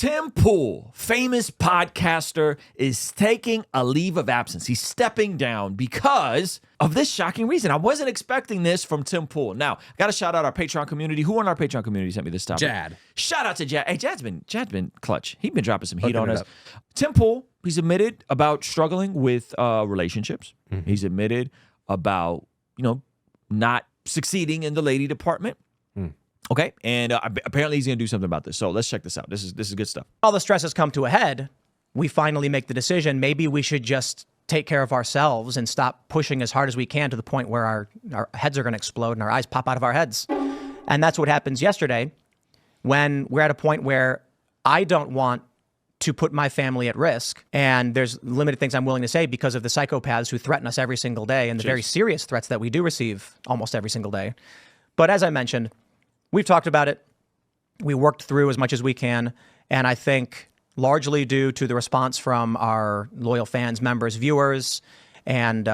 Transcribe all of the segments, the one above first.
Tim Pool, famous podcaster, is taking a leave of absence. He's stepping down because of this shocking reason. I wasn't expecting this from Tim Pool. Now, I got to shout out our Patreon community. Who on our Patreon community sent me this topic? Jad. Shout out to Jad. Hey, Jad's been clutch. He's been dropping some heat on us. Tim Pool, he's admitted about struggling with relationships. Mm-hmm. He's admitted about, not succeeding in the lady department. Okay, and apparently he's going to do something about this. So let's check this out. This is good stuff. All the stress has come to a head. We finally make the decision. Maybe we should just take care of ourselves and stop pushing as hard as we can to the point where our heads are going to explode and our eyes pop out of our heads. And that's what happens yesterday when we're at a point where I don't want to put my family at risk. And there's limited things I'm willing to say because of the psychopaths who threaten us every single day and the very serious threats that we do receive almost every single day. But as I mentioned, we've talked about it. We worked through as much as we can. And I think largely due to the response from our loyal fans, members, viewers, and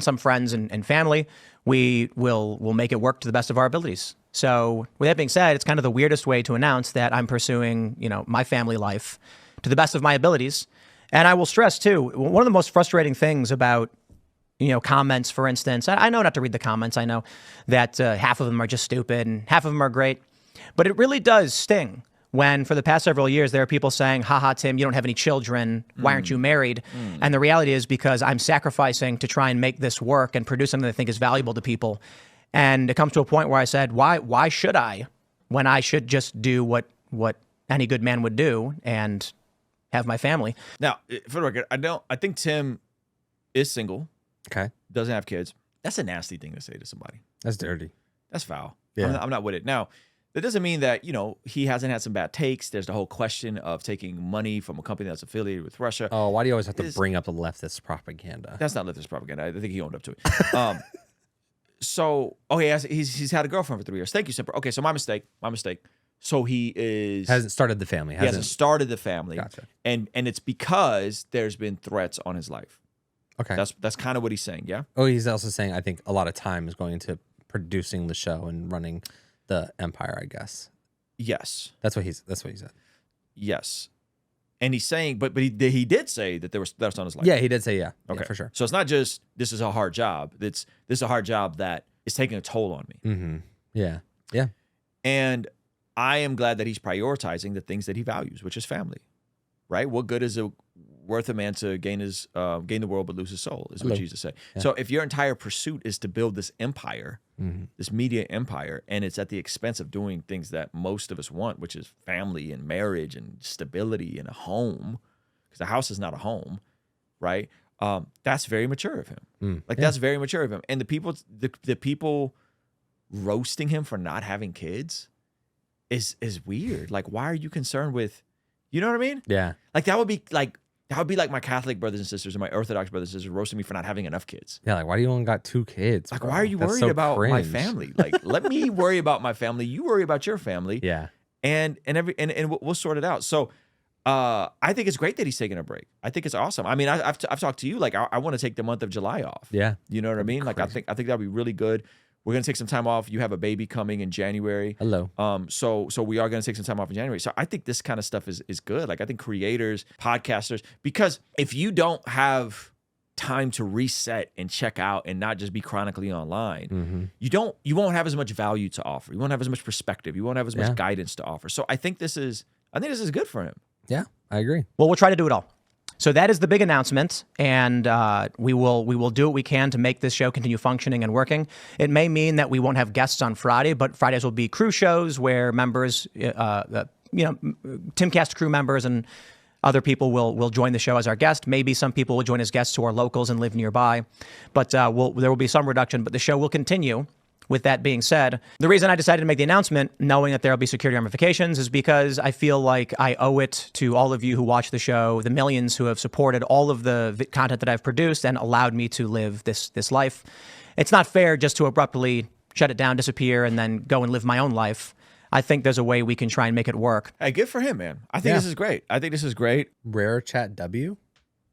some friends and family, we'll make it work to the best of our abilities. So with that being said, it's kind of the weirdest way to announce that I'm pursuing, my family life to the best of my abilities. And I will stress too, one of the most frustrating things about comments, for instance. I know not to read the comments. I know that half of them are just stupid and half of them are great. But it really does sting when, for the past several years, there are people saying, haha, Tim, you don't have any children. Why aren't you married? And the reality is because I'm sacrificing to try and make this work and produce something that I think is valuable to people. And it comes to a point where I said, why should I, when I should just do what any good man would do and have my family? Now, for the record, I think Tim is single. Okay. Doesn't have kids. That's a nasty thing to say to somebody. That's dirty. That's foul. Yeah. I'm not with it. Now, that doesn't mean that, he hasn't had some bad takes. There's the whole question of taking money from a company that's affiliated with Russia. Oh, why do you always have to bring up the leftist propaganda? That's not leftist propaganda. I think he owned up to it. He's had a girlfriend for 3 years. Thank you, Simper. Okay, so my mistake. So he hasn't started the family. He hasn't started the family. Gotcha. And it's because there's been threats on his life. Okay. That's kind of what he's saying, yeah? Oh, he's also saying, I think a lot of time is going to producing the show and running the empire, I guess. Yes. That's what he said. Yes. And he's saying, but he did say that there was threats on his life. Yeah, he did say yeah. Okay. Yeah, for sure. So it's not just, this is a hard job. This is a hard job that is taking a toll on me. Mm-hmm. Yeah. Yeah. And I am glad that he's prioritizing the things that he values, which is family, right? What good is it worth a man to gain the world but lose his soul, is what Jesus said. Yeah. So if your entire pursuit is to build this empire, this media empire, and it's at the expense of doing things that most of us want, which is family and marriage and stability and a home, because the house is not a home, right? That's very mature of him. That's very mature of him. And the people roasting him for not having kids is weird. Like, why are you concerned with, you know what I mean? Yeah. Like that would be like my Catholic brothers and sisters and my Orthodox brothers and sisters roasting me for not having enough kids. Yeah, like why do you only got 2 kids? Like, bro? why are you That's worried so about cringe. my family? Like, let me worry about my family. You worry about your family. Yeah. And we'll sort it out. So I think it's great that he's taking a break. I think it's awesome. I mean, I've talked to you, like I want to take the month of July off. Yeah. You know what I mean? Like crazy. I think that'd be really good. We're gonna take some time off. You have a baby coming in January. Hello. So we are gonna take some time off in January. So I think this kind of stuff is good. Like I think creators, podcasters, because if you don't have time to reset and check out and not just be chronically online, you won't have as much value to offer. You won't have as much perspective. You won't have as much guidance to offer. So I think this is good for him. Yeah, I agree. Well, we'll try to do it all. So that is the big announcement, and we will do what we can to make this show continue functioning and working. It may mean that we won't have guests on Friday, but Fridays will be crew shows where members, Timcast crew members and other people will join the show as our guest. Maybe some people will join as guests who are locals and live nearby, but there will be some reduction. But the show will continue. With that being said, the reason I decided to make the announcement, knowing that there will be security ramifications, is because I feel like I owe it to all of you who watch the show, the millions who have supported all of the content that I've produced and allowed me to live this life. It's not fair just to abruptly shut it down, disappear, and then go and live my own life. I think there's a way we can try and make it work. Hey, good for him, man. I think this is great. Rare Chat W.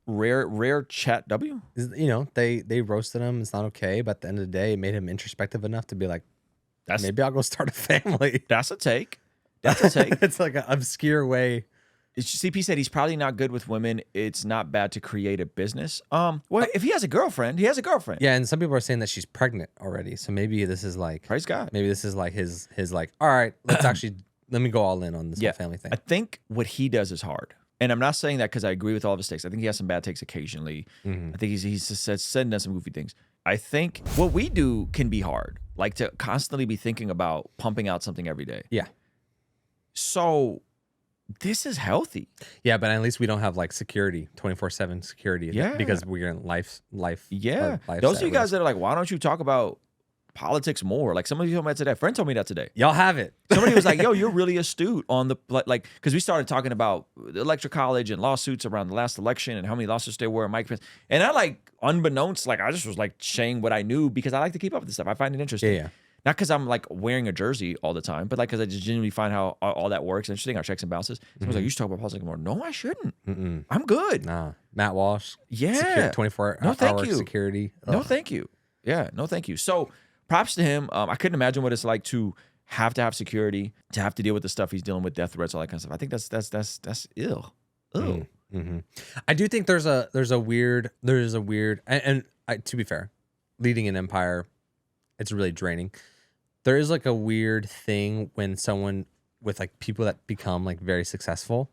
Rare Chat W. They roasted him. It's not okay, but at the end of the day, it made him introspective enough to be like, maybe I'll go start a family. That's a take. That's a take. It's like an obscure way CP said he's probably not good with women. It's not bad to create a business. Well, if he has a girlfriend, he has a girlfriend. Yeah, and some people are saying that she's pregnant already. So maybe this is like, Praise God. maybe this is like his like, all right, let's actually let me go all in on this whole family thing. I think what he does is hard. And I'm not saying that because I agree with all of his takes. I think he has some bad takes occasionally. I think he's said and done some goofy things. I think what we do can be hard, like to constantly be thinking about pumping out something every day. Yeah. So this is healthy. Yeah, but at least we don't have like security, 24/7 security. Yeah. Because we're in life. Yeah. Life Those of you guys that are like, why don't you talk about politics more? Like somebody told me that today. A friend told me that today. Y'all have it. Somebody was like, yo, you're really astute on the, like, because we started talking about the electoral college and lawsuits around the last election and how many lawsuits there were and Mike Pence. And I like, unbeknownst, like I just was like saying what I knew because I like to keep up with this stuff. I find it interesting. Yeah. Not because I'm like wearing a jersey all the time, but like because I just genuinely find how all that works. Interesting, our checks and balances. Someone's like, you should talk about politics more. No, I shouldn't. I'm good. Nah. Matt Walsh. Yeah. 24-hour security. No, thank you. Yeah, no, thank you. So props to him. I couldn't imagine what it's like to have security, to have to deal with the stuff he's dealing with, death threats, all that kind of stuff. I think that's ill. Ew. I do think there's a weird, and to be fair, leading an empire, it's really draining. There is like a weird thing when someone with like people that become like very successful,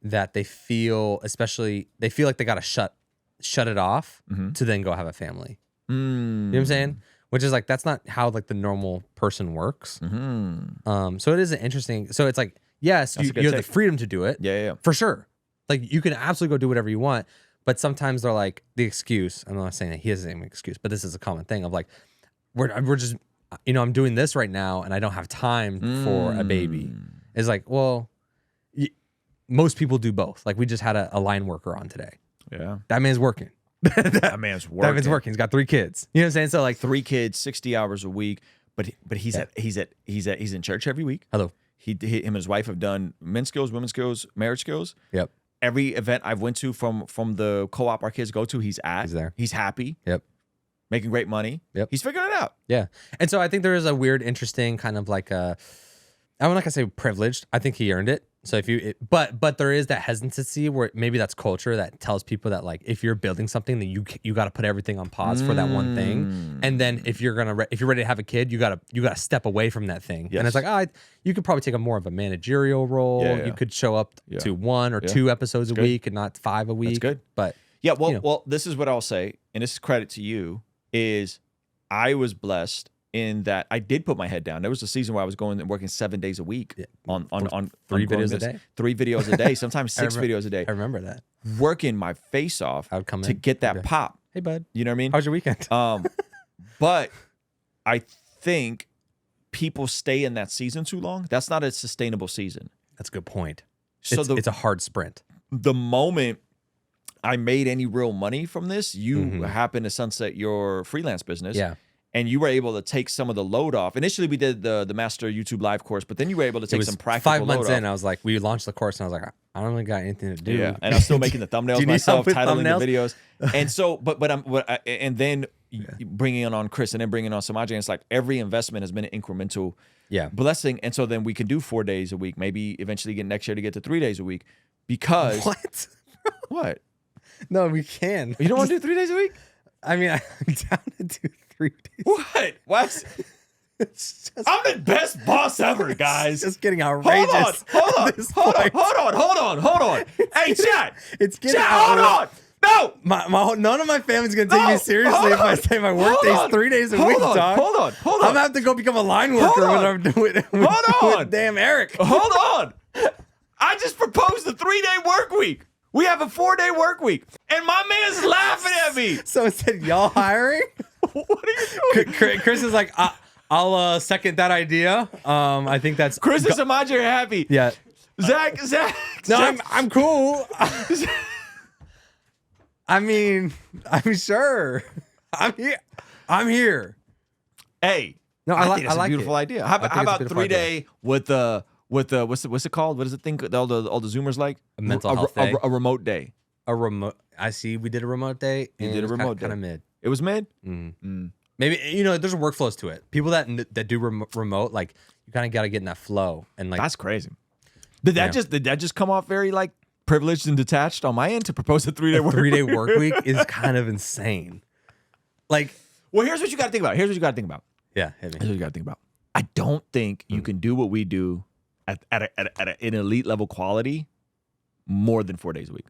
that they feel like they gotta shut it off to then go have a family. You know what I'm saying? Which is like, that's not how like the normal person works. So it is an interesting. So it's like, yes, you have the freedom to do it. Yeah. For sure. Like you can absolutely go do whatever you want. But sometimes they're like the excuse. I'm not saying that he has the same excuse, but this is a common thing of like, we're just, I'm doing this right now and I don't have time for a baby. It's like, well, most people do both. Like we just had a line worker on today. Yeah. That man's working. That man's working. That man's working. He's got 3 kids. You know what I'm saying? So like 3 kids, 60 hours a week. But he's in church every week. Hello. Him and his wife have done men's skills, women's skills, marriage skills. Yep. Every event I've went to from the co-op our kids go to, he's there. He's happy. Yep. Making great money. Yep. He's figuring it out. Yeah. And so I think there is a weird, interesting kind of like I'm not gonna say privileged. I think he earned it. So but there is that hesitancy where maybe that's culture that tells people that like if you're building something, then you got to put everything on pause for that one thing, and then if you're ready to have a kid, you gotta step away from that thing. Yes. And it's like you could probably take more of a managerial role. Yeah. You could show up to 1 or 2 episodes a week and not 5 a week. That's good. But yeah, well, this is what I'll say, and this is credit to you. Is I was blessed in that I did put my head down. There was a season where I was going and working 7 days a week on 3 videos a day. 3 videos a day, sometimes 6 videos a day. I remember that. Working my face off I would come to get that pop. Hey, bud. You know what I mean? How's your weekend? But I think people stay in that season too long. That's not a sustainable season. That's a good point. So it's a hard sprint. The moment I made any real money from this, you happen to sunset your freelance business. Yeah. And you were able to take some of the load off. Initially, we did the Master YouTube Live course, but then you were able to take some practical 5 months load in, off. I was like, we launched the course, and I was like, I don't really got anything to do. Yeah, and I'm still making the thumbnails myself, titling thumbnails? the videos. And so, and then bringing on Chris, and then bringing on Samaj, and it's like every investment has been an incremental blessing. And so then we can do 4 days a week, maybe eventually get next year to get to 3 days a week. Because what? What? No, we can. You don't want to do 3 days a week? I mean, I'm down to do 3 days. What? What? I'm the best boss ever, guys. It's getting outrageous. Hold on. Hey, chat. It's getting chat, hold on. No. None of my family's going to take me seriously if I say my work day's 3 days a week, dog. Hold on. I'm going to have to go become a line worker when I'm doing it. Hold on. Damn Eric. Hold on. I just proposed a 3-day work week. We have a 4-day work week, and my man's laughing at me. So instead, y'all hiring? What are you doing? Chris is like, I'll second that idea. I think that's Chris and Samaj are happy. Yeah. Zach. No, I'm cool. I mean, I'm sure. I'm here. Hey. No, I think it's a beautiful idea. How about 3-day with the what's it called? What is the thing all the Zoomers like? A mental health day. A remote day. A remote. I see. We did a remote day. You did a remote day. Kind of mid. It was mid. Maybe there's workflows to it. People that do remote, like you kind of got to get in that flow and like that's crazy. Did that just come off very like privileged and detached on my end to propose a 3-day work? 3-day work week is kind of insane. Like, well, here's what you got to think about. Yeah, hit me. Here's what you got to think about. I don't think you can do what we do at an elite level quality more than 4 days a week.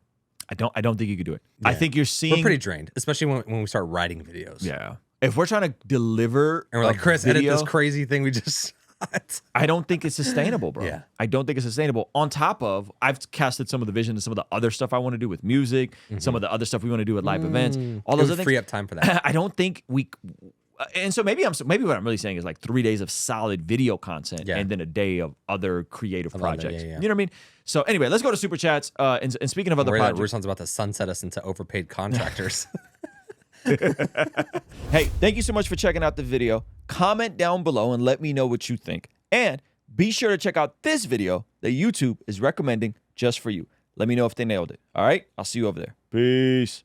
I don't think you could do it. Yeah. I think you're seeing We're pretty drained, especially when we start writing videos. Yeah. If we're trying to deliver And we're like, Chris, video, edit this crazy thing we just shot. I don't think it's sustainable, bro. Yeah. I don't think it's sustainable. On top of, I've casted some of the vision to some of the other stuff I want to do with music, some of the other stuff we want to do with live events, all those other things. Free up time for that. I don't think and so maybe what I'm really saying is like 3 days of solid video content and then a day of other creative projects. You know what I mean? So anyway, let's go to super chats. And speaking of other projects, Ruslan's about to sunset us into overpaid contractors. Hey, thank you so much for checking out the video. Comment down below and let me know what you think. And be sure to check out this video that YouTube is recommending just for you. Let me know if they nailed it. All right? I'll see you over there. Peace.